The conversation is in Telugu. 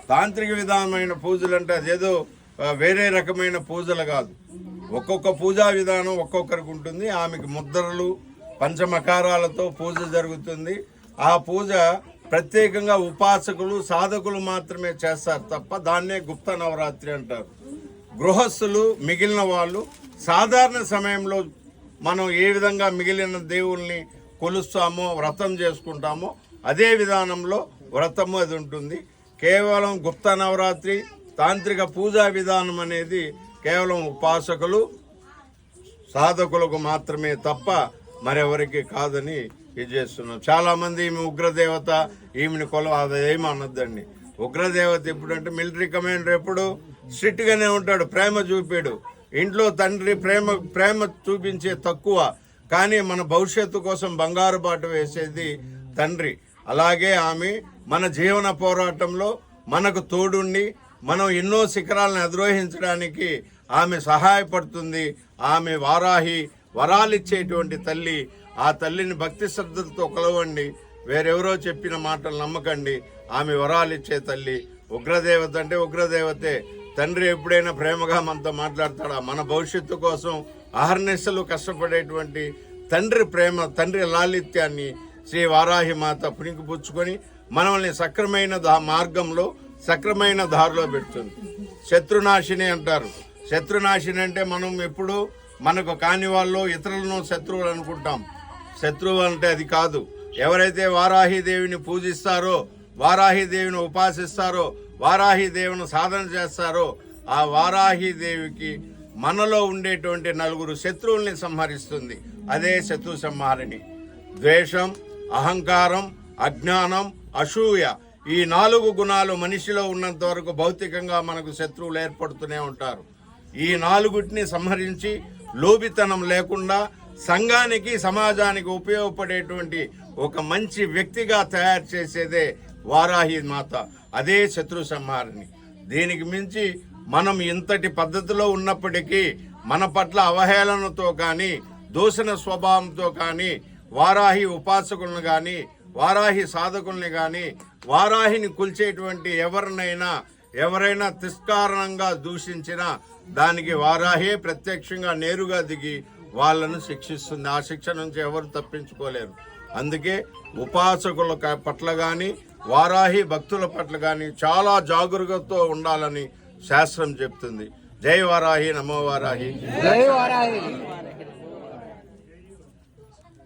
తాంత్రిక విధానమైన పూజలు అంటే అదేదో వేరే రకమైన పూజలు కాదు. ఒక్కొక్క పూజా విధానం ఒక్కొక్కరికి ఉంటుంది. ఆమెకి ముద్రలు పంచమకారాలతో పూజ జరుగుతుంది. ఆ పూజ ప్రత్యేకంగా ఉపాసకులు సాధకులు మాత్రమే చేస్తారు తప్ప దాన్నే గుప్త నవరాత్రి అంటారు. గృహస్థులు మిగిలిన వాళ్ళు సాధారణ సమయంలో మనం ఏ విధంగా మిగిలిన దేవుల్ని కొలుస్తామో వ్రతం చేసుకుంటామో అదే విధానంలో వ్రతము అది ఉంటుంది. కేవలం గుప్త నవరాత్రి తాంత్రిక పూజా విధానం అనేది కేవలం ఉపాసకులు సాధకులకు మాత్రమే తప్ప మరెవరికి కాదని ఇది చేస్తున్నాం. చాలా మంది ఈమె ఉగ్రదేవత, ఈమెని అదేమి అనొద్దండి. ఉగ్రదేవత ఎప్పుడంటే మిలిటరీ కమాండర్ ఎప్పుడు స్ట్రిక్ట్ గానే ఉంటాడు, ప్రేమ చూపాడు. ఇంట్లో తండ్రి ప్రేమ చూపించే తక్కువ, కానీ మన భవిష్యత్తు కోసం బంగారు బాట వేసేది తండ్రి. అలాగే ఆమె మన జీవన పోరాటంలో మనకు తోడుండి మనం ఎన్నో శిఖరాలను అధిరోహించడానికి ఆమె సహాయపడుతుంది. ఆమె వారాహి, వరాలిచ్చేటువంటి తల్లి. ఆ తల్లిని భక్తి శ్రద్ధలతో కొలవండి, వేరెవరో చెప్పిన మాటలు నమ్మకండి. ఆమె వరాలిచ్చే తల్లి. ఉగ్రదేవత అంటే ఉగ్రదేవతే. తండ్రి ఎప్పుడైనా ప్రేమగా మనతో మాట్లాడతాడా? మన భవిష్యత్తు కోసం అహర్నిశలు కష్టపడేటువంటి తండ్రి ప్రేమ, తండ్రి లాలిత్యాన్ని శ్రీ వారాహి మాత పుణికిపుచ్చుకొని మనల్ని సక్రమైన మార్గంలో సక్రమైన దారిలో పెడుతుంది. శత్రునాశిని అంటారు. శత్రునాశిని అంటే మనం ఎప్పుడు మనకు కాని వాళ్ళు ఇతరులను శత్రువులు అనుకుంటాం. శత్రువు అంటే అది కాదు. ఎవరైతే వారాహిదేవిని పూజిస్తారో, వారాహిదేవిని ఉపాసిస్తారో, వారాహిదేవిని సాధన చేస్తారో ఆ వారాహిదేవికి మనలో ఉండేటువంటి 4 శత్రువుల్ని సంహరిస్తుంది. అదే శత్రు సంహారిణి. ద్వేషం, అహంకారం, అజ్ఞానం, అసూయ, ఈ 4 గుణాలు మనిషిలో ఉన్నంత వరకు భౌతికంగా మనకు శత్రువులు ఏర్పడుతూనే ఉంటారు. ఈ 4టిని సంహరించి లోబితనం లేకుండా సంఘానికి సమాజానికి ఉపయోగపడేటువంటి ఒక మంచి వ్యక్తిగా తయారు చేసేదే వారాహి మాత. అదే శత్రు సంహారిణి. దీనికి మించి మనం ఇంతటి పద్ధతిలో ఉన్నప్పటికీ మన పట్ల అవహేళనతో కానీ దూషణ స్వభావంతో కానీ వారాహి ఉపాసకులను కానీ వారాహి సాధకుల్ని కానీ వారాహిని కొలిచేటువంటి ఎవరైనా తిస్కారణంగా దూషించినా దానికి వారాహే ప్రత్యక్షంగా నేరుగా దిగి వాళ్ళను శిక్షిస్తుంది. ఆ శిక్ష నుంచి ఎవరు తప్పించుకోలేరు. అందుకే ఉపాసకుల పట్ల కానీ వారాహి భక్తుల పట్ల కానీ చాలా జాగరూకతతో ఉండాలని శాస్త్రం చెప్తుంది. జై వారాహి, నమో వారాహి. జై వారాహి.